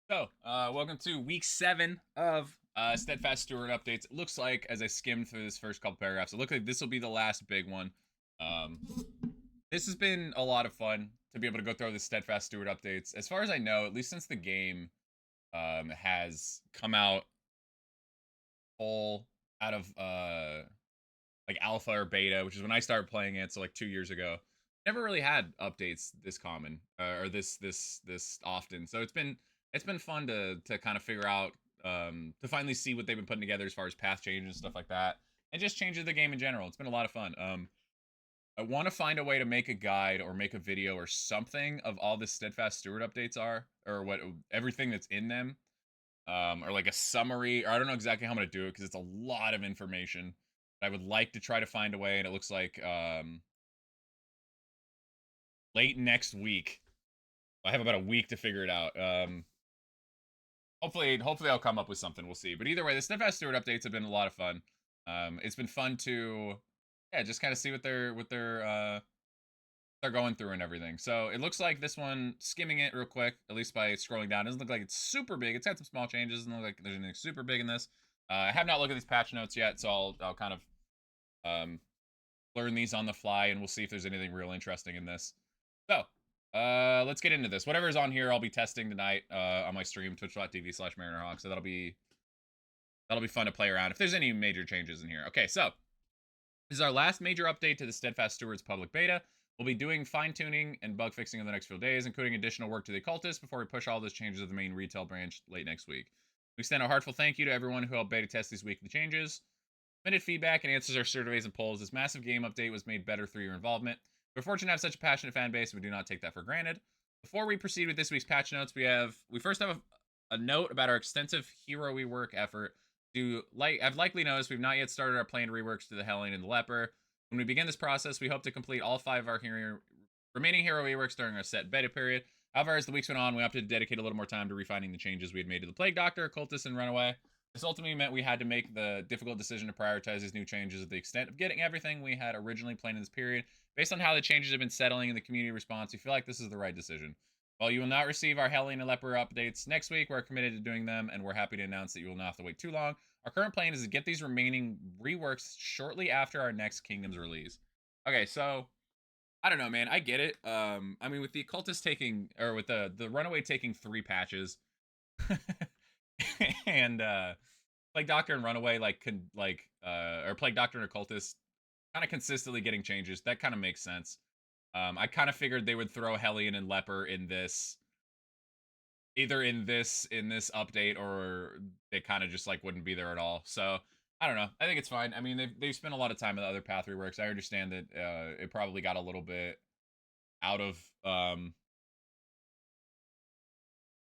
Welcome to week 7 of Steadfast Steward updates. It looks like, as I skimmed through this first couple paragraphs, it looks like this will be the last big one. Um, this has been a lot of fun to be able to go through the Steadfast Steward updates. As far as I know, at least since the game has come out full out of like alpha or beta, which is when I started playing it, so like 2 years ago. Never really had updates this common or this often. So it's been fun to kind of figure out to finally see what they've been putting together as far as path changes and stuff like that, and just changes the game in general. It's been a lot of fun. I want to find a way to make a guide or make a video or something of all the Steadfast Steward updates are, or what everything that's in them, or like a summary, or I don't know exactly how I'm gonna do it because it's a lot of information. I would like to try to find a way, and it looks like late next week. I have about a week to figure it out. Hopefully I'll come up with something. We'll see. But either way, the Steadfast Steward updates have been a lot of fun. It's been fun to, yeah, just kind of see what they're going through and everything. So it looks like this one, skimming it real quick, at least by scrolling down, doesn't look like it's super big. It's had some small changes. Doesn't look like there's anything super big in this. I have not looked at these patch notes yet, so I'll kind of um, learn these on the fly, and we'll see if there's anything real interesting in this. So, let's get into this. Whatever's on here, I'll be testing tonight on my stream, twitch.tv/MarinerHawk. So that'll be fun to play around if there's any major changes in here. Okay, so this is our last major update to the Steadfast Stewards public beta. We'll be doing fine-tuning and bug fixing in the next few days, including additional work to the occultist before we push all those changes to the main retail branch late next week. We extend a heartfelt thank you to everyone who helped beta test these weekly changes. Submitted feedback and answers our surveys and polls. This massive game update was made better through your involvement. We're fortunate to have such a passionate fan base, and we do not take that for granted. Before we proceed with this week's patch notes, we first have a note about our extensive hero rework effort. I've likely noticed we've not yet started our planned reworks to the Hellion and the Leper. When we begin this process, we hope to complete all 5 of our remaining hero reworks during our set beta period. However, as the weeks went on, we opted to dedicate a little more time to refining the changes we had made to the Plague Doctor, Occultist, and Runaway. This ultimately meant we had to make the difficult decision to prioritize these new changes at the extent of getting everything we had originally planned in this period. Based on how the changes have been settling in the community response, we feel like this is the right decision. While you will not receive our Hellion and Leper updates next week, we're committed to doing them, and we're happy to announce that you will not have to wait too long. Our current plan is to get these remaining reworks shortly after our next Kingdom's release. Okay, so I don't know, man. I get it. I mean, with the Occultist taking, or with the Runaway taking 3 patches, and Plague Doctor and Runaway or Plague Doctor and Occultist kind of consistently getting changes. That kind of makes sense. I kind of figured they would throw Hellion and Leper in this, either in this update, or they kind of just like wouldn't be there at all. So I don't know. I think it's fine. I mean, they've spent a lot of time on the other path reworks. I understand that it probably got a little bit out of I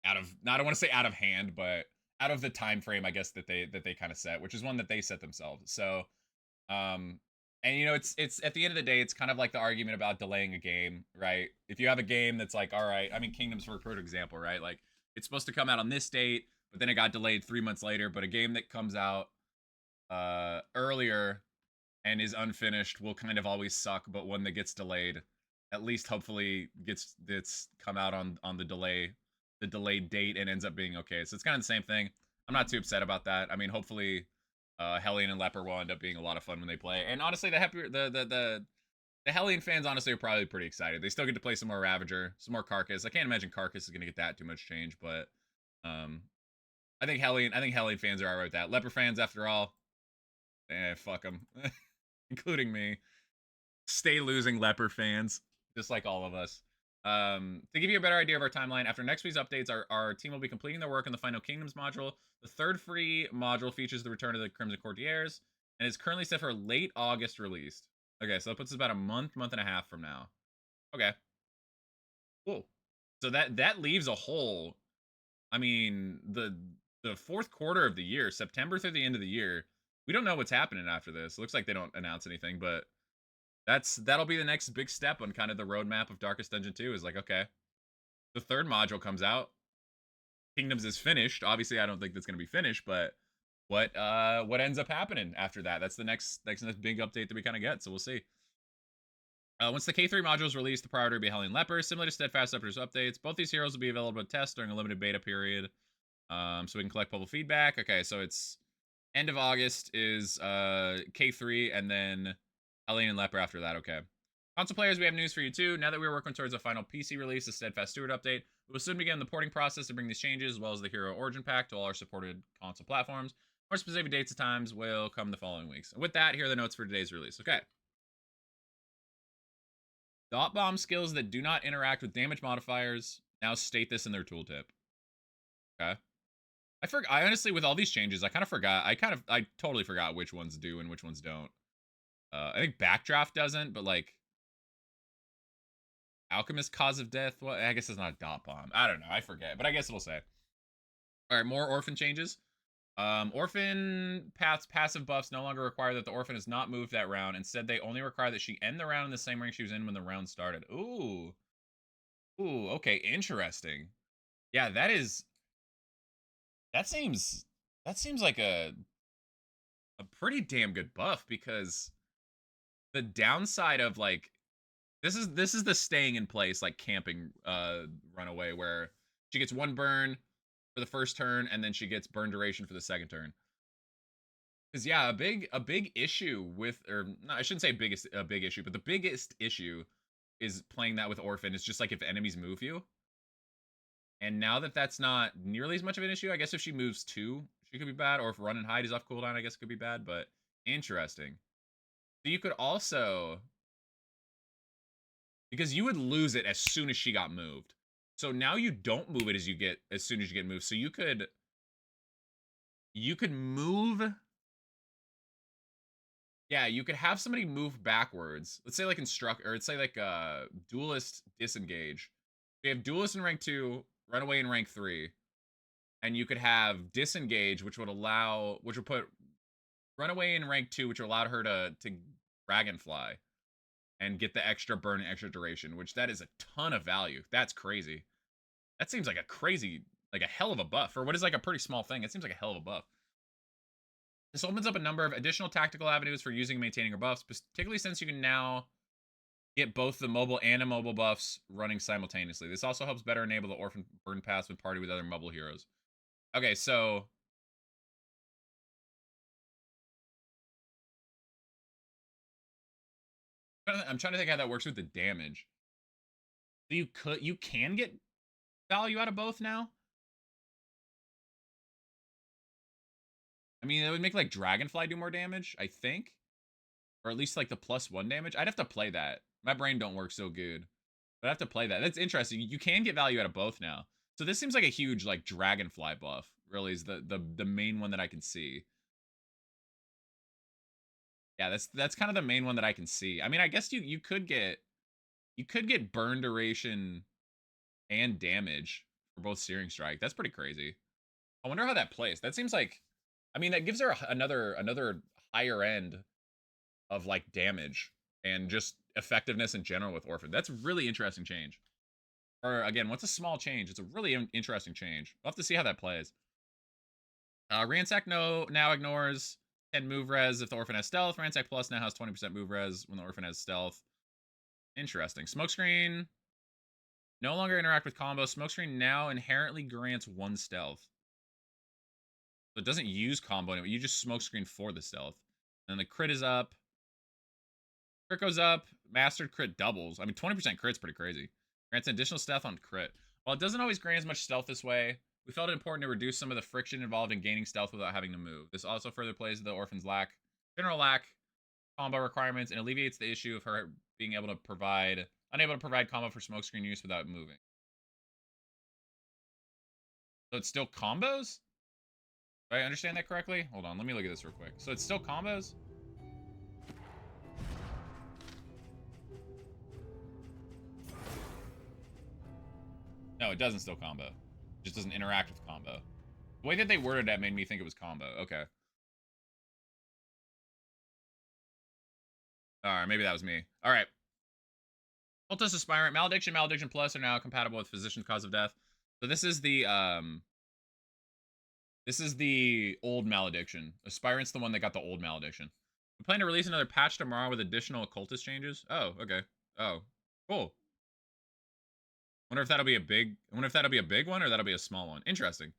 don't want to say out of hand, but out of the time frame, I guess, that they kind of set, which is one that they set themselves. So and it's at the end of the day, it's kind of like the argument about delaying a game, right? If you have a game that's like, all right, I mean, Kingdoms for a perfect example, right? Like, it's supposed to come out on this date, but then it got delayed 3 months later. But a game that comes out earlier and is unfinished will kind of always suck. But one that gets delayed, at least hopefully gets come out on the delayed date, and ends up being okay. So it's kind of the same thing. I'm not too upset about that. I mean, hopefully Hellion and Leper will end up being a lot of fun when they play. And honestly, the Hellion fans honestly are probably pretty excited. They still get to play some more Ravager, some more Carcass. I can't imagine Carcass is going to get that too much change, but I think Hellion fans are alright with that. Leper fans, after all, fuck them, including me. Stay losing Leper fans, just like all of us. To give you a better idea of our timeline, after next week's updates, our team will be completing their work on the final Kingdoms module. The third free module features the return of the Crimson Courtiers, and is currently set for late August release. Okay, so that puts us about a month and a half from now. Okay. Cool. So that leaves a hole. I mean, the fourth quarter of the year, September through the end of the year, we don't know what's happening after this. It looks like they don't announce anything, but that'll be the next big step on kind of the roadmap of Darkest Dungeon 2. Is like, okay, the third module comes out, Kingdoms is finished. Obviously, I don't think that's going to be finished, but what ends up happening after that? That's the next big update that we kind of get. So we'll see. Once the K3 module is released, the priority will be Hellion Leper. Similar to Steadfast Leper's updates, both these heroes will be available to test during a limited beta period. So we can collect public feedback. Okay, so it's end of August is K3, and then Helene and Leper after that. Okay. Console players, we have news for you too. Now that we're working towards a final PC release, the Steadfast Steward update, we will soon begin the porting process to bring these changes, as well as the Hero Origin Pack, to all our supported console platforms. More specific dates and times will come the following weeks. With that, here are the notes for today's release. Okay. Dot bomb skills that do not interact with damage modifiers now state this in their tooltip. Okay. I honestly, with all these changes, I kind of forgot. I totally forgot which ones do and which ones don't. I think Backdraft doesn't, but like Alchemist Cause of Death. Well, I guess it's not a dot bomb. I don't know. I forget, but I guess it'll say. All right, more Orphan changes. Orphan path's passive buffs no longer require that the Orphan is not moved that round. Instead, they only require that she end the round in the same rank she was in when the round started. Ooh. Ooh, okay, interesting. Yeah, that seems like a pretty damn good buff, because the downside of like this is the staying in place like camping runaway, where she gets one burn for the first turn and then she gets burn duration for the second turn. Because yeah, a big issue with, or no, I shouldn't say a big issue, but the biggest issue is playing that with Orphan is just like if enemies move you. And now that that's not nearly as much of an issue, I guess if she moves two, she could be bad, or if run and hide is off cooldown, I guess it could be bad. But interesting. So you could also, because you would lose it as soon as she got moved. So now you don't move it as soon as you get moved. So you could move. Yeah, you could have somebody move backwards. Let's say like or let's say like duelist disengage. We have duelist in rank 2, runaway in rank 3. And you could have disengage, which would put runaway in rank 2, which would allow her to dragonfly and get the extra burn and extra duration, which that is a ton of value. That's crazy. That seems like a hell of a buff for what is like a pretty small thing. It seems like a hell of a buff. This opens up a number of additional tactical avenues for using and maintaining your buffs, particularly since you can now get both the mobile and immobile buffs running simultaneously. This also helps better enable the Orphan burn pass when party with other mobile heroes. Okay, so I'm trying to think how that works with the damage. So you can get value out of both now. I mean, it would make like Dragonfly do more damage, I think, or at least like the +1 damage. I'd have to play that. My brain don't work so good, but I have to play that. That's interesting. You can get value out of both now. So this seems like a huge like Dragonfly buff. Really is the main one that I can see. Yeah, that's kind of the main one that I can see. I mean, I guess you could get burn duration and damage for both Searing Strike. That's pretty crazy. I wonder how that plays. That seems like, I mean, that gives her another higher end of like damage and just effectiveness in general with Orphan. That's a really interesting change. Or again, what's a small change? It's a really interesting change. We'll have to see how that plays. Ransack now ignores 10 move res if the Orphan has stealth. Ransack Plus now has 20% move res when the Orphan has stealth. Interesting. Smokescreen no longer interact with combo. Smokescreen now inherently grants 1 stealth. So it doesn't use combo anymore. You just smokescreen for the stealth. And the crit is up. Crit goes up. Mastered crit doubles. I mean, 20% crit's pretty crazy. Grants additional stealth on crit. While it doesn't always grant as much stealth this way, we felt it important to reduce some of the friction involved in gaining stealth without having to move. This also further plays the Orphan's general lack combo requirements, and alleviates the issue of her being unable to provide combo for smokescreen use without moving. So it's still combos? Do I understand that correctly? Hold on, let me look at this real quick. So it's still combos? No, it doesn't still combo. It just doesn't interact with combo. The way that they worded that made me think it was combo. Okay. Alright, maybe that was me. Alright. Cultist Aspirant. Malediction, Malediction Plus are now compatible with Physician's Cause of Death. So this is the old Malediction. Aspirant's the one that got the old Malediction. We plan to release another patch tomorrow with additional occultist changes. Oh, okay. Oh, cool. Wonder if that'll be a big one or that'll be a small one. Interesting.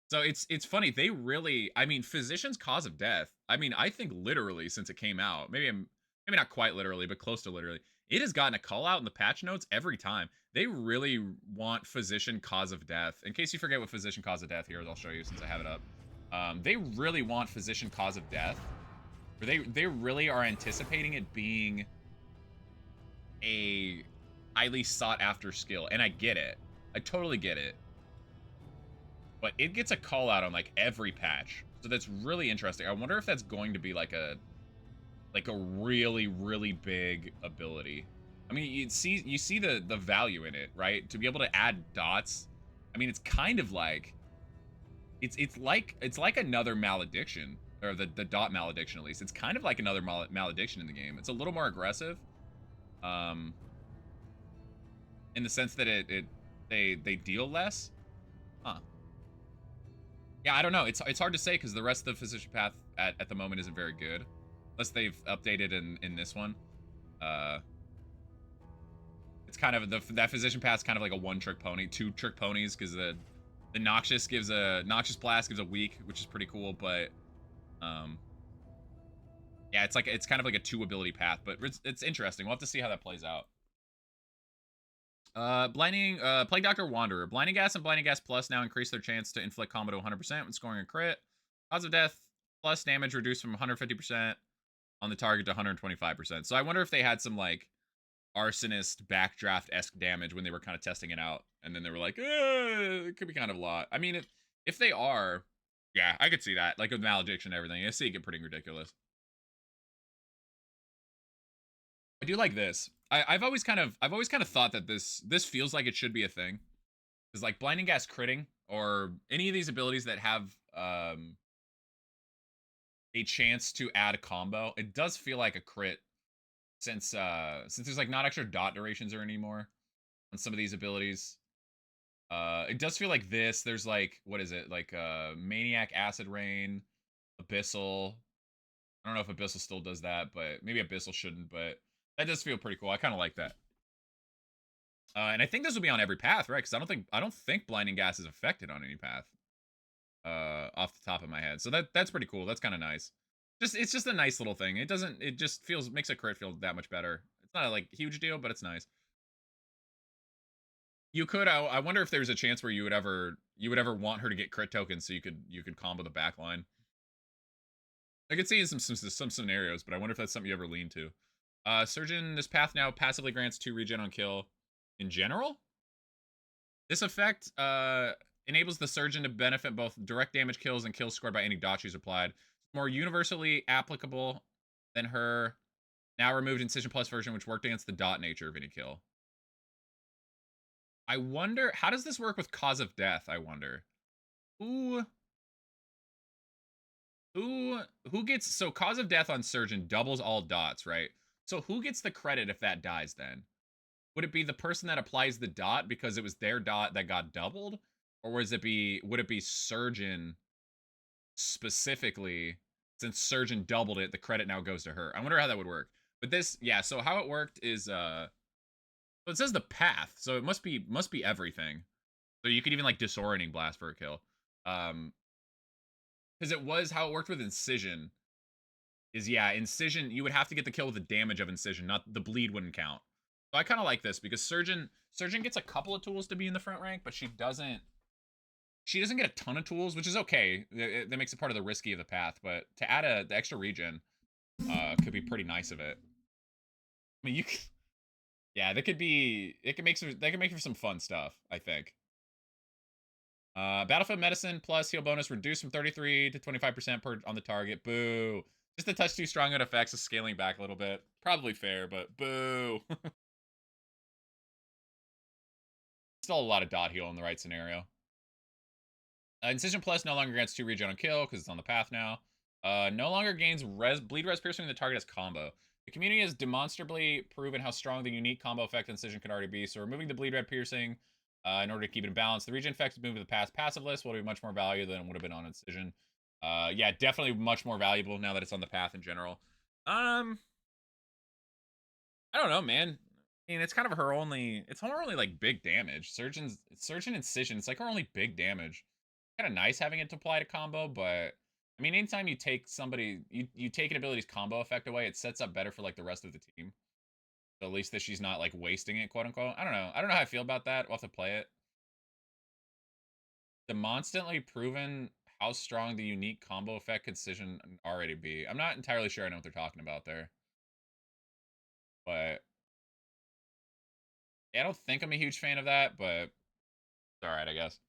So it's funny. They really, I mean, physician's cause of death. I mean, I think literally since it came out, maybe not quite literally, but close to literally. It has gotten a call out in the patch notes every time. They really want physician cause of death. In case you forget what physician cause of death here, I'll show you since I have it up. They really want physician cause of death. Or they really are anticipating it being a highly sought after skill, and I get it. I totally get it. But it gets a call out on like every patch, so that's really interesting. I wonder if that's going to be like a really big ability. I mean, you see the value in it, right? To be able to add dots. I mean, it's kind of like it's like another malediction, or the dot malediction, at least. It's kind of like another malediction in the game. It's a little more aggressive, um, in the sense that they deal less. Huh. Yeah, I don't know. It's hard to say because the rest of the physician path at the moment isn't very good, unless they've updated in this one. It's kind of that physician path is kind of like a one-trick pony, two-trick ponies, because the noxious blast gives a weak, which is pretty cool, but yeah, it's kind of like a two ability path, but it's interesting. We'll have to see how that plays out. Blinding, Plague Doctor Wanderer. Blinding Gas and Blinding Gas Plus now increase their chance to inflict combo to 100% when scoring a crit. Cause of death plus damage reduced from 150% on the target to 125%. So I wonder if they had some like arsonist backdraft-esque damage when they were kind of testing it out, and then they were like, it could be kind of a lot. I mean, if they are, yeah, I could see that. Like with malediction and everything, I see it get pretty ridiculous. I do like this. I've always kind of thought that this feels like it should be a thing. Because like blinding gas critting, or any of these abilities that have a chance to add a combo, it does feel like a crit, since there's like not extra dot durations or anymore on some of these abilities. It does feel like this. There's like, what is it? Like Maniac, Acid Rain, Abyssal. I don't know if Abyssal still does that, but maybe Abyssal shouldn't, but that does feel pretty cool. I kind of like that. And I think this will be on every path, right? Because I don't think blinding gas is affected on any path. Off the top of my head, so that's pretty cool. That's kind of nice. It's just a nice little thing. It just makes a crit feel that much better. It's not a like huge deal, but it's nice. You could. I wonder if there's a chance where you would ever want her to get crit tokens so you could combo the backline. I could see in some scenarios, but I wonder if that's something you ever lean to. Surgeon, this path now passively grants 2 regen on kill. In general, this effect enables the surgeon to benefit both direct damage kills and kills scored by any dot she's applied. More universally applicable than her now removed Incision Plus version, which worked against the dot nature of any kill. I wonder, how does this work with cause of death? I wonder. Who gets, so cause of death on surgeon doubles all dots, right? So who gets the credit if that dies then? Would it be the person that applies the dot because it was their dot that got doubled? Or would it be surgeon specifically, since surgeon doubled it, the credit now goes to her? I wonder how that would work. But this, yeah, so how it worked is so it says the path, so it must be everything. So you could even like disorienting blast for a kill. Because it was how it worked with incision. Is, yeah, incision, you would have to get the kill with the damage of incision, not the bleed wouldn't count. So I kind of like this because surgeon gets a couple of tools to be in the front rank, but she doesn't get a ton of tools, which is okay. That makes it part of the risky of the path, but to add the extra regen could be pretty nice of it. I mean, yeah, that could make for some fun stuff, I think. Battlefield medicine plus heal bonus reduced from 33 to 25% per on the target. Boo. Just a touch too strong on effects is scaling back a little bit. Probably fair, but boo. Still a lot of dot heal in the right scenario. Incision Plus no longer grants 2 regen on kill because it's on the path now. No longer gains bleed res piercing when the target has combo. The community has demonstrably proven how strong the unique combo effect Incision can already be, so removing the bleed red piercing in order to keep it in balance. The regen effect is moved to the past passive list will be much more value than it would have been on Incision. Yeah, definitely much more valuable now that it's on the path in general. I don't know, man. I mean, it's kind of her only like big damage. Surgeon Incision, it's like her only big damage. kind of nice having it to apply to combo, but I mean, anytime you take somebody, you take an ability's combo effect away, it sets up better for like the rest of the team. So at least that she's not like wasting it, quote unquote. I don't know. I don't know how I feel about that. We'll have to play it. Demonstrably proven how strong the unique combo effect concision already be. I'm not entirely sure I know what they're talking about there. But yeah, I don't think I'm a huge fan of that, but it's alright, I guess.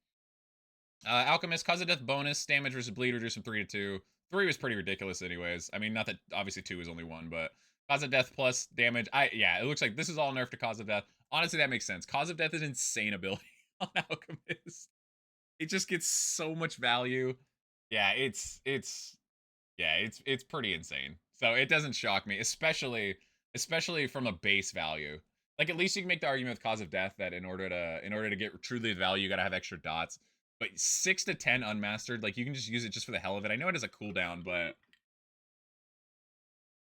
Alchemist, cause of death bonus, damage versus bleed, reduce from 3 to 2. 3 was pretty ridiculous anyways. I mean, not that obviously 2 is only 1, but cause of death plus damage. Yeah, it looks like this is all nerfed to cause of death. Honestly, that makes sense. Cause of death is an insane ability on Alchemist. It just gets so much value. Yeah, it's pretty insane. So it doesn't shock me, especially from a base value. Like at least you can make the argument with cause of death that in order to get truly the value, you gotta have extra dots. But 6 to 10 unmastered, like you can just use it just for the hell of it. I know it has a cooldown, but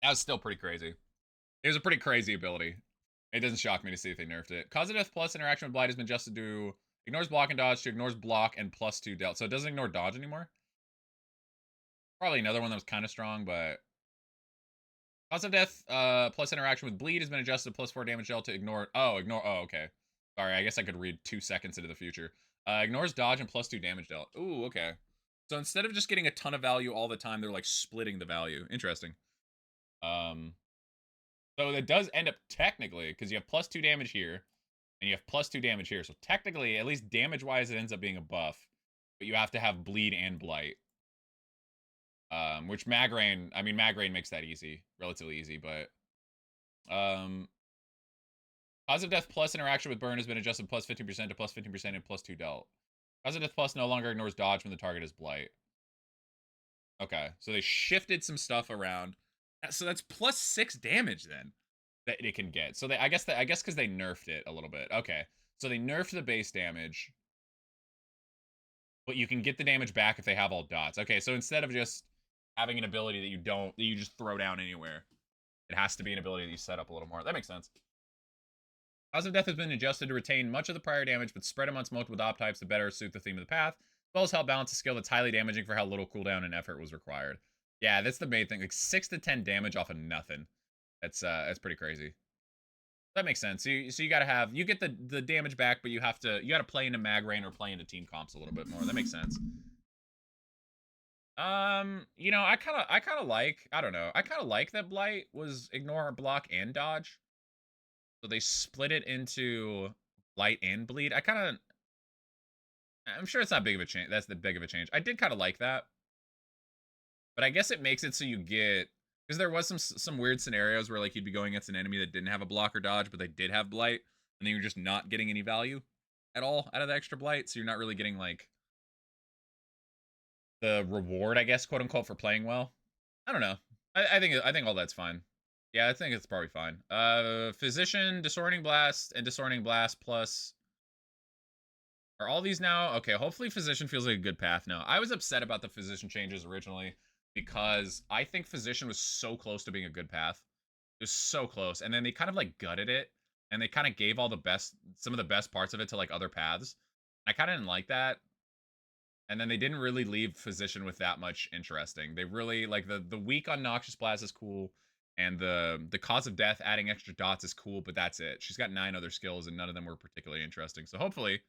that was still pretty crazy. It was a pretty crazy ability. It doesn't shock me to see if they nerfed it. Cause of death plus interaction with blight has been adjusted to ignores block and dodge to ignores block and +2 dealt. So it doesn't ignore dodge anymore. Probably another one that was kind of strong, but cause of death plus interaction with bleed has been adjusted to +4 damage dealt to ignore. Oh, okay. Sorry, I guess I could read 2 seconds into the future. Ignores dodge and +2 damage dealt. Ooh, okay. So instead of just getting a ton of value all the time, they're like splitting the value. Interesting. So that does end up technically, because you have +2 damage here, and you have +2 damage here. So technically, at least damage-wise, it ends up being a buff. But you have to have bleed and blight. Which Magrain, I mean, Magrain makes that easy, relatively easy, but cause of death plus interaction with burn has been adjusted +15% to +15% and +2 dealt. Cause of death plus no longer ignores dodge when the target is blight. Okay, so they shifted some stuff around. So that's +6 damage then that it can get. So I guess because they nerfed it a little bit. Okay, so they nerfed the base damage, but you can get the damage back if they have all dots. Okay, so instead of just having an ability that you just throw down anywhere, it has to be an ability that you set up a little more. That makes sense. Cause of death has been adjusted to retain much of the prior damage, but spread amongst multiple dop types to better suit the theme of the path, as well as help balance a skill that's highly damaging for how little cooldown and effort was required. Yeah, that's the main thing. Like 6 to 10 damage off of nothing. That's pretty crazy. That makes sense. So you gotta have you get the damage back, but you gotta play into Magrain or play into team comps a little bit more. That makes sense. I kind of like, I don't know. I kind of like that Blight was ignore, block, and dodge. So they split it into Blight and bleed. I'm sure it's not big of a change. That's the big of a change. I did kind of like that. But I guess it makes it so you get, because there was some weird scenarios where like you'd be going against an enemy that didn't have a block or dodge, but they did have Blight, and then you're just not getting any value at all out of the extra Blight, so you're not really getting like the reward, I guess, quote unquote, for playing well. I don't know. I think all that's fine. Yeah, I think it's probably fine. Physician, Disorienting Blast, and Disorienting Blast plus. Are all these now? Okay, hopefully Physician feels like a good path now. I was upset about the Physician changes originally because I think Physician was so close to being a good path. It was so close. And then they kind of like gutted it and they kind of gave some of the best parts of it to like other paths. I kind of didn't like that. And then they didn't really leave Physician with that much interesting. They really like the weak on Noxious Blast is cool, and the cause of death adding extra dots is cool, but that's it. She's got 9 other skills, and none of them were particularly interesting. So hopefully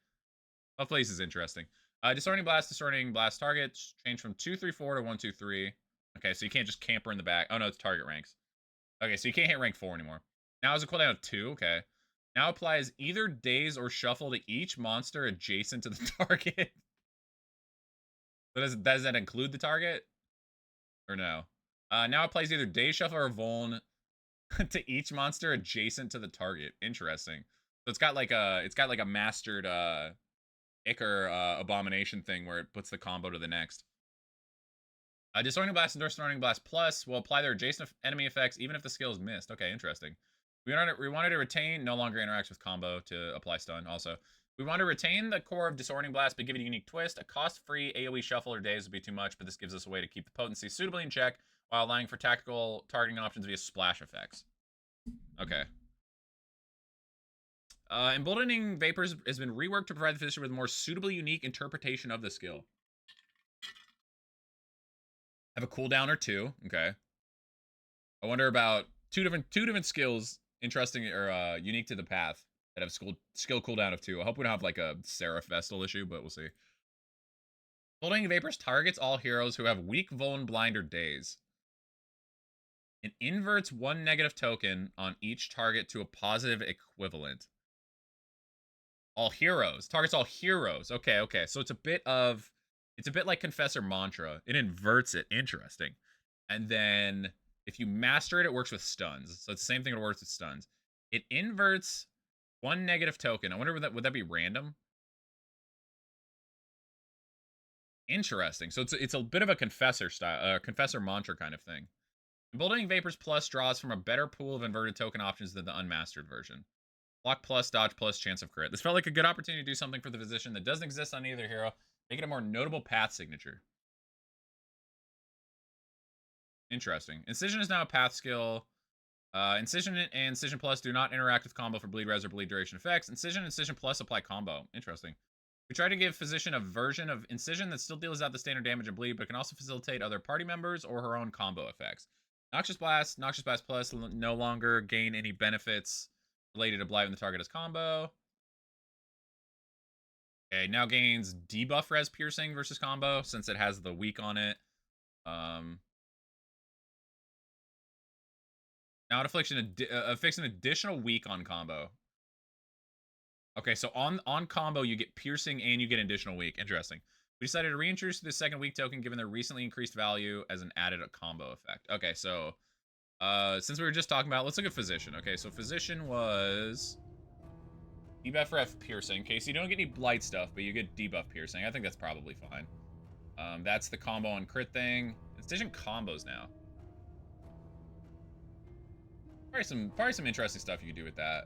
this is interesting. Disorienting Blast targets change from 2-3-4 to 1-2-3. Okay, so you can't just camper in the back. Oh no, it's target ranks. Okay, so you can't hit rank 4 anymore. Now it's a cooldown of 2. Okay. Now applies either daze or shuffle to each monster adjacent to the target. Does that include the target? Or no? Now it plays either Day Shuffle or Vuln to each monster adjacent to the target. Interesting. So it's got like a mastered Icar abomination thing where it puts the combo to the next. Disorienting Blast and Disorienting Blast Plus will apply their adjacent enemy effects even if the skill is missed. Okay, interesting. We wanted to retain, no longer interacts with combo to apply stun also. We want to retain the core of Disorienting Blast, but give it a unique twist. A cost-free AoE shuffle or daze would be too much, but this gives us a way to keep the potency suitably in check while allowing for tactical targeting options via splash effects. Okay. Emboldening Vapors has been reworked to provide the physician with a more suitably unique interpretation of the skill. Have a cooldown or 2. Okay. I wonder about two different skills, interesting or unique to the path, that have skill cooldown of 2. I hope we don't have like a Seraph Vestal issue, but we'll see. Holding Vapors targets all heroes who have weak, vuln, blind, or daze. It inverts 1 negative token on each target to a positive equivalent. All heroes. Targets all heroes. Okay, okay. So it's a bit like Confessor Mantra. It inverts it. Interesting. And then if you master it, it works with stuns. So it's the same thing, it works with stuns. It inverts 1 negative token. I wonder would that be random? Interesting. So it's a bit of a Confessor style, Confessor Mantra kind of thing. Emboldening Vapors Plus draws from a better pool of inverted token options than the unmastered version. Block plus, dodge plus, chance of crit. This felt like a good opportunity to do something for the Physician that doesn't exist on either hero. Make it a more notable path signature. Interesting. Incision is now a path skill. Incision and Incision Plus do not interact with combo for bleed res or bleed duration effects. Incision and Incision Plus apply combo. Interesting. We try to give Physician a version of Incision that still deals out the standard damage and bleed, but can also facilitate other party members or her own combo effects. Noxious Blast Plus no longer gain any benefits related to blight when the target is combo. Okay, now gains debuff res piercing versus combo since it has the weak on it. Now it afflicts an additional weak on combo. Okay, so on combo you get piercing and you get additional weak. Interesting. We decided to reintroduce the second weak token given their recently increased value as an added combo effect. Okay, so since we were just talking about, let's look at Physician. Okay, so Physician was debuff ref piercing. Okay, so you don't get any blight stuff, but you get debuff piercing. I think that's probably fine. That's the combo and crit thing. Incision combos now. Probably some interesting stuff you can do with that.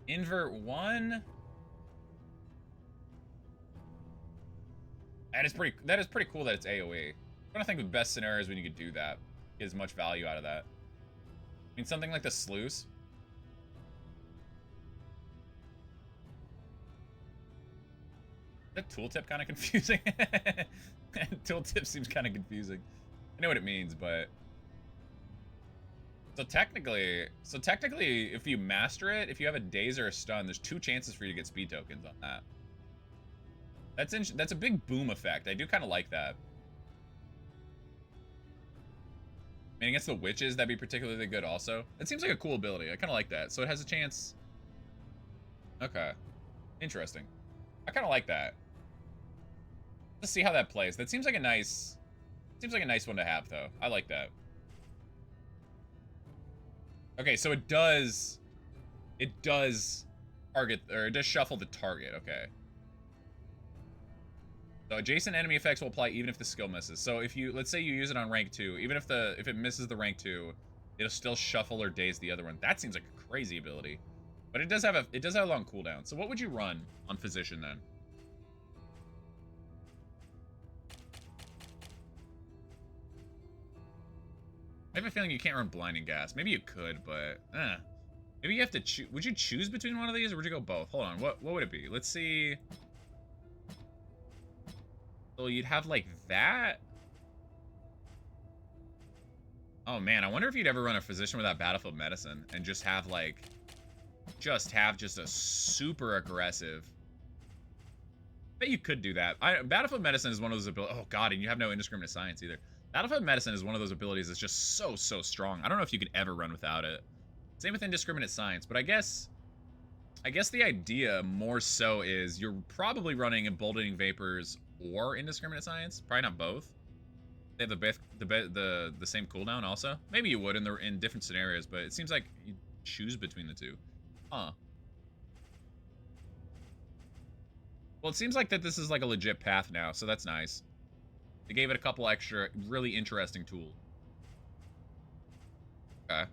Invert 1. That is pretty cool that it's AoE. I'm trying to think of the best scenarios when you could do that. Get as much value out of that. I mean, something like the Sluice. That tooltip kind of confusing. Tooltip seems kind of confusing. I know what it means, but so technically, if you master it, if you have a daze or a stun, there's 2 chances for you to get speed tokens on that. That's a big boom effect. I do kind of like that. I mean, against the witches, that'd be particularly good also. It seems like a cool ability. I kind of like that. So it has a chance. Okay. Interesting. I kind of like that. Let's see how that plays. That seems like a nice one to have, though. I like that. Okay, so it does target, or it does shuffle the target. Okay. So adjacent enemy effects will apply even if the skill misses. So if you, let's say you use it on rank 2, even if it misses the rank 2, it'll still shuffle or daze the other one. That seems like a crazy ability. But it does have a long cooldown. So what would you run on Physician then? I have a feeling you can't run Blinding Gas. Maybe you could, but maybe you have to choose. Would you choose between one of these, or would you go both? Hold on. What would it be? Let's see. So you'd have like that. Oh man, I wonder if you'd ever run a Physician without Battlefield Medicine and just have like, just a super aggressive. I bet you could do that. Battlefield Medicine is one of those abilities. Oh god, and you have no Indiscriminate Science either. Battlefield Medicine is one of those abilities that's just so strong. I don't know if you could ever run without it. Same with Indiscriminate Science, but I guess the idea more so is you're probably running Emboldening Vapors or Indiscriminate Science. Probably not both. They have the same cooldown also. Maybe you would in different scenarios, but it seems like you choose between the two. Huh. Well, it seems like that this is like a legit path now, so that's nice. They gave it a couple extra really interesting tools. Okay.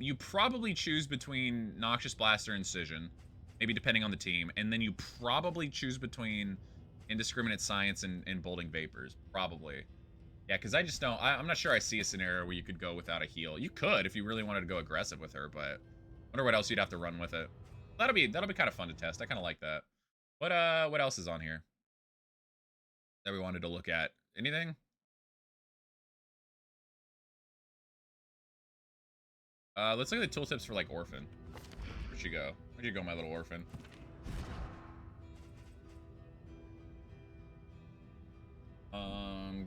You probably choose between Noxious Blast or Incision, maybe depending on the team, and then you probably choose between Indiscriminate Science and Emboldening Vapors, probably. Yeah, because I just don't. I'm not sure I see a scenario where you could go without a heal. You could if you really wanted to go aggressive with her, but I wonder what else you'd have to run with it. That'll be kind of fun to test. I kind of like that. What else is on here that we wanted to look at? Anything? Let's look at the tooltips for like Orphan. Where'd you go? Where'd you go, my little Orphan?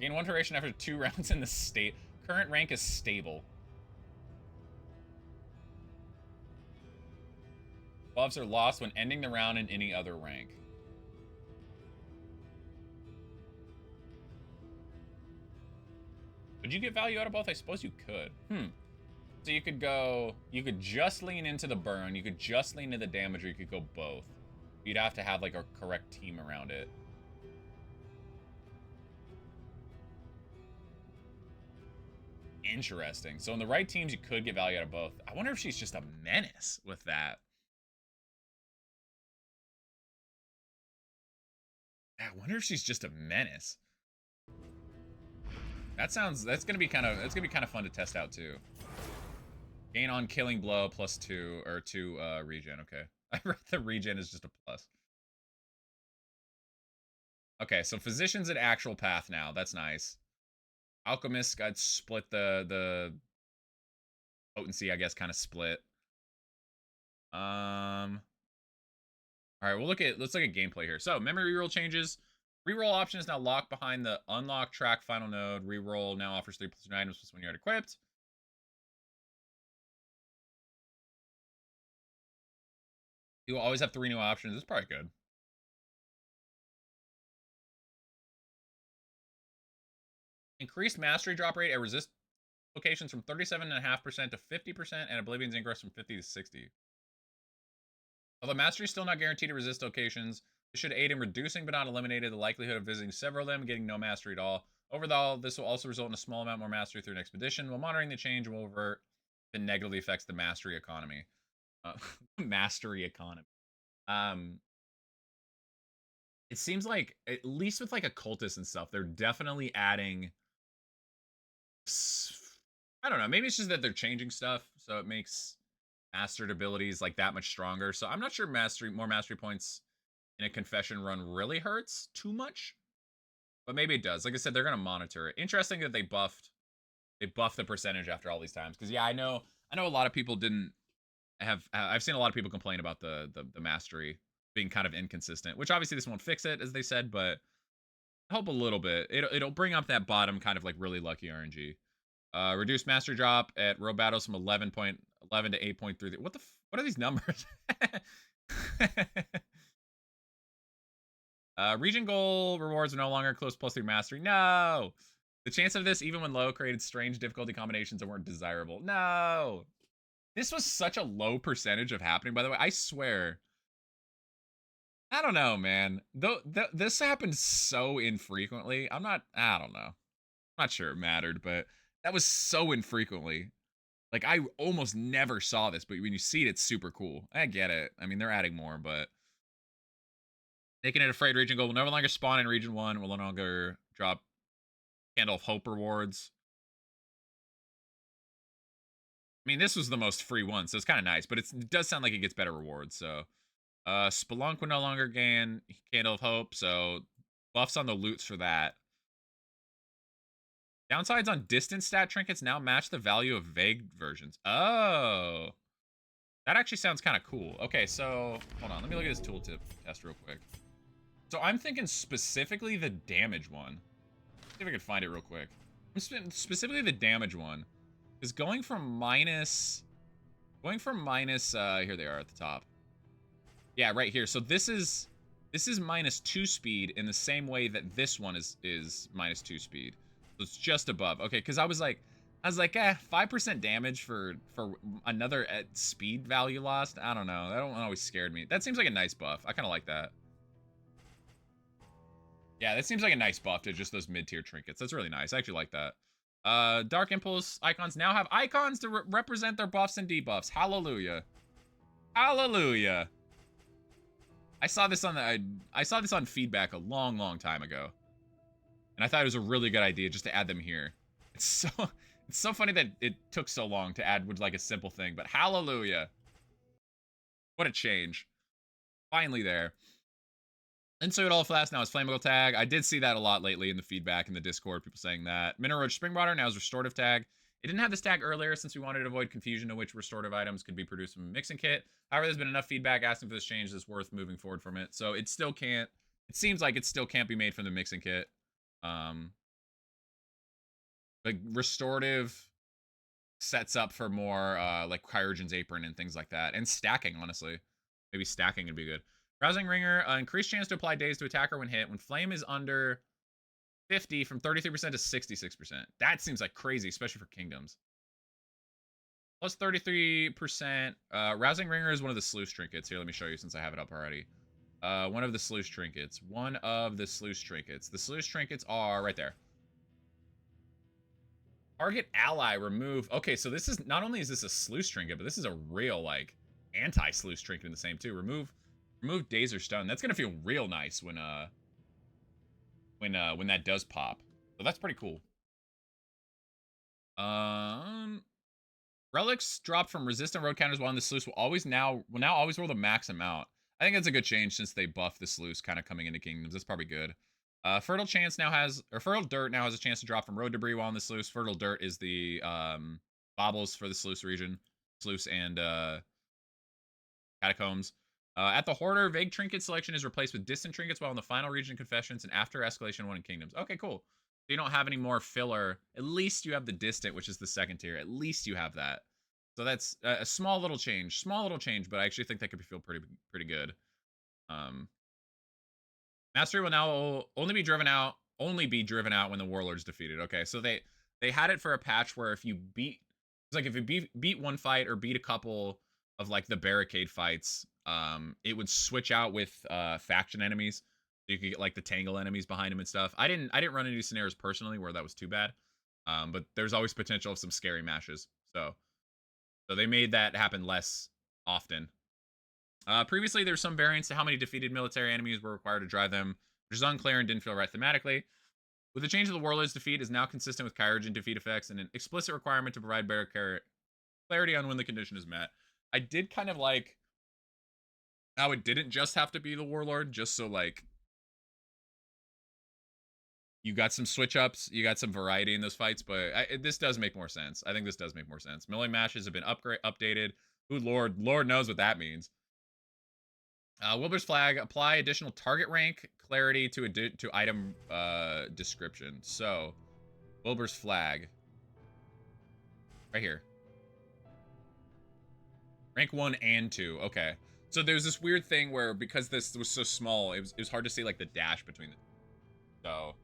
Gain 1 duration after 2 rounds in the state. Current rank is stable. Buffs are lost when ending the round in any other rank. Could you get value out of both? I suppose you could. So you could just lean into the burn, you could just lean into the damage, or you could go both. You'd have to have like a correct team around it. Interesting. So in the right teams, you could get value out of both. I wonder if she's just a menace with that. I wonder if she's just a menace. That's gonna be kind of fun to test out too. Gain on killing blow plus 2 or 2 regen. Okay, I read the regen is just a plus. Okay, so physician's an actual path now. That's nice. Alchemist got split the potency, I guess, kind of split. All right, let's look at gameplay here. So memory reroll changes. Reroll option is now locked behind the unlock track final node. Reroll now offers 3 plus 2 items plus when you're equipped. You will always have 3 new options. It's probably good. Increased mastery drop rate at resist locations from 37.5% to 50%, and Oblivion's ingress from 50 to 60. Although mastery is still not guaranteed to resist locations, it should aid in reducing but not eliminating the likelihood of visiting several of them and getting no mastery at all. Overall, this will also result in a small amount more mastery through an expedition. While monitoring the change will revert that negatively affects the mastery economy. Mastery economy. It seems like, at least with like occultists and stuff, they're definitely adding, I don't know, maybe it's just that they're changing stuff, so it makes mastered abilities like that much stronger. So I'm not sure more mastery points in a confession run really hurts too much, but maybe it does. Like I said, they're gonna monitor it. Interesting that they buffed the percentage after all these times, because yeah, I know a lot of people didn't have. I've seen a lot of people complain about the mastery being kind of inconsistent, which obviously this won't fix it, as they said, but help a little bit. It'll bring up that bottom kind of like really lucky RNG. Reduced mastery drop at row battles from 11.11 to 8.3. What are these numbers? Region goal rewards are no longer close plus 3 mastery. No! The chance of this, even when low, created strange difficulty combinations that weren't desirable. No! This was such a low percentage of happening, by the way. I swear. I don't know, man. This happened so infrequently. I don't know. I'm not sure it mattered, but that was so infrequently. Like, I almost never saw this, but when you see it, it's super cool. I get it. I mean, they're adding more, but making it afraid region goal will no longer spawn in region 1, will no longer drop Candle of Hope rewards. I mean, this was the most free one, so it's kind of nice, but it does sound like it gets better rewards, so. Spelunk will no longer gain Candle of Hope, so buffs on the loots for that. Downsides on distance stat trinkets now match the value of vague versions. Oh. That actually sounds kind of cool. Okay, so hold on. Let me look at this tooltip test real quick. So I'm thinking specifically the damage one. See if I can find it real quick. Specifically the damage one is going from minus, here they are at the top. Yeah, right here. So this is -2 speed in the same way that this one is -2 speed. So it's just above. Okay, because I was like, 5% damage for another speed value lost. I don't know. That always scared me. That seems like a nice buff. I kind of like that. Yeah, that seems like a nice buff to just those mid-tier trinkets. That's really nice. I actually like that. Dark Impulse icons now have icons to represent their buffs and debuffs. Hallelujah. Hallelujah. I saw this on feedback a long time ago, and I thought it was a really good idea just to add them here. It's so funny that it took so long to add with like a simple thing, but hallelujah. What a change. Finally there. Insert all flask now is flammable tag. I did see that a lot lately in the feedback in the Discord, people saying that. Mineral Roach Springwater now is restorative tag. It didn't have this tag earlier since we wanted to avoid confusion of which restorative items could be produced from a mixing kit. However, there's been enough feedback asking for this change that's worth moving forward from it. So it still can't, it seems like it still can't be made from the mixing kit. Like restorative sets up for more like Kyrogen's Apron and things like that. And stacking, honestly. Maybe stacking would be good. Rousing Ringer, increased chance to apply daze to attacker when hit. When flame is under 50 from 33% to 66%. That seems like crazy, especially for kingdoms. Plus 33%. Rousing Ringer is one of the sluice trinkets. Here, let me show you since I have it up already. One of the sluice trinkets. One of the sluice trinkets. The sluice trinkets are right there. Target ally remove. Okay, so this is not only is this a sluice trinket, but this is a real like anti-sluice trinket in the same too. Remove daze or stun. That's gonna feel real nice when that does pop. So that's pretty cool. Relics drop from resistant road counters while in the sluice will now always roll the max amount. I think that's a good change since they buff the sluice kind of coming into kingdoms. That's probably good. Fertile dirt now has a chance to drop from road debris while in the sluice. Fertile dirt is the baubles for the sluice region, sluice and catacombs. At the hoarder, vague trinket selection is replaced with distant trinkets while in the final region confessions and after escalation 1 in kingdoms. Okay, cool. So you don't have any more filler. At least you have the distant, which is the second tier. At least you have that. So that's a small little change, but I actually think that could feel pretty good. Mastery will now only be driven out when the warlord's defeated. Okay, so they had it for a patch where if you beat, it's like if you beat one fight or beat a couple of like the barricade fights, it would switch out with faction enemies. So you could get like the tangle enemies behind him and stuff. I didn't run into scenarios personally where that was too bad, but there's always potential of some scary mashes. So they made that happen less often. Previously, there's some variance to how many defeated military enemies were required to drive them, which is unclear and didn't feel right thematically. With the change of the warlord's defeat is now consistent with Kyrogen defeat effects and an explicit requirement to provide better clarity on when the condition is met. I did kind of like how it didn't just have to be the warlord, just so like you got some switch ups, you got some variety in those fights, but this does make more sense. I think this does make more sense. Melee mashes have been updated. Ooh, Lord knows what that means. Wilbur's flag, apply additional target rank clarity to item description. So, Wilbur's flag. Right here. Rank 1 and 2. Okay. So there's this weird thing where because this was so small, it was hard to see like the dash between the. So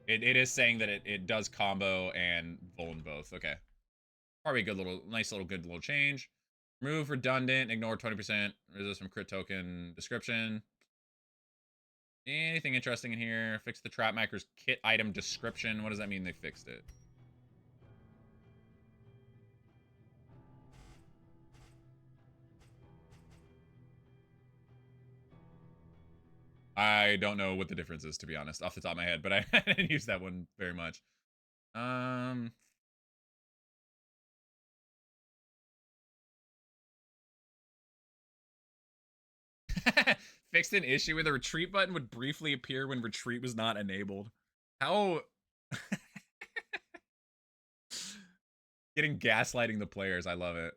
it is saying that it does combo and vuln both. Okay. Probably a good little good little change. Remove redundant, ignore 20%, resist from crit token description. Anything interesting in here? Fix the trap maker's kit item description. What does that mean they fixed it? I don't know what the difference is, to be honest, off the top of my head, but I didn't use that one very much. Fixed an issue where the retreat button would briefly appear when retreat was not enabled. How? Getting gaslighting the players. I love it.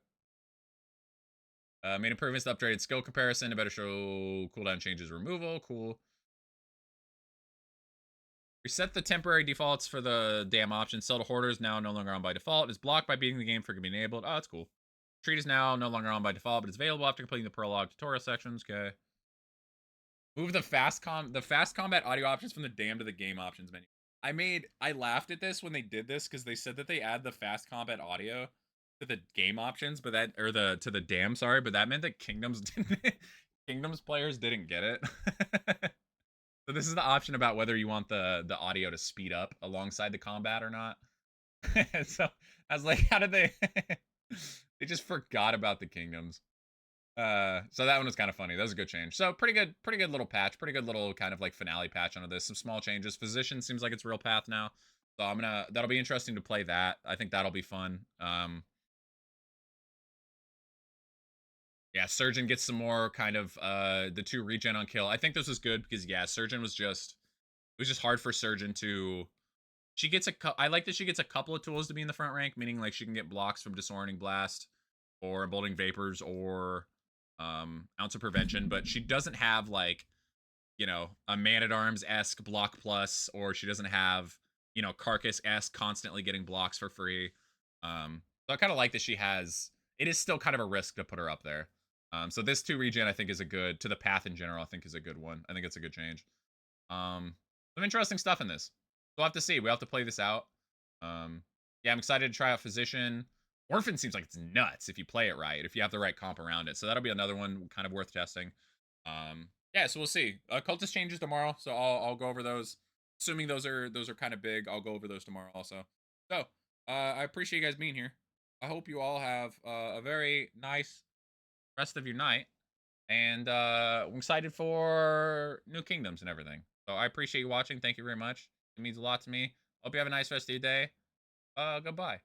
Made improvements to upgraded skill comparison to better show cooldown changes removal. Cool. Reset the temporary defaults for the damn option. Sell to hoarders now no longer on by default. It's blocked by beating the game for being enabled. Oh, that's cool. Retreat is now no longer on by default, but it's available after completing the prologue tutorial sections. Okay. Move the fast combat audio options from the damn to the game options menu. I laughed at this when they did this because they said that they add the fast combat audio to the game options, but to the damn, sorry, but that meant that Kingdoms players didn't get it. So this is the option about whether you want the audio to speed up alongside the combat or not. So I was like, how did they they just forgot about the Kingdoms. So that one was kind of funny. That was a good change. So pretty good little patch, pretty good little kind of like finale patch onto this. Some small changes. Physician seems like it's real path now. So that'll be interesting to play that. I think that'll be fun. Yeah, Surgeon gets some more kind of the 2 regen on kill. I think this is good because yeah, Surgeon was just it was just hard for Surgeon to she gets I like that she gets a couple of tools to be in the front rank, meaning like she can get blocks from Disorienting Blast or Emboldening Vapors or Ounce of Prevention, but she doesn't have like, you know, a Man at Arms esque block plus, or she doesn't have, you know, Carcass esque constantly getting blocks for free. So I kind of like that she has. It is still kind of a risk to put her up there. So this 2 regen I think is a good to the path in general. I think is a good one. I think it's a good change. Some interesting stuff in this. We'll have to see. We'll have to play this out. Yeah, I'm excited to try out Physician. Orphan seems like it's nuts if you play it right, if you have the right comp around it. So that'll be another one kind of worth testing. Yeah, so we'll see. Cultist changes tomorrow, so I'll go over those. Assuming those are kind of big, I'll go over those tomorrow also. So I appreciate you guys being here. I hope you all have a very nice rest of your night, and I'm excited for New Kingdoms and everything. So I appreciate you watching. Thank you very much. It means a lot to me. Hope you have a nice rest of your day. Goodbye.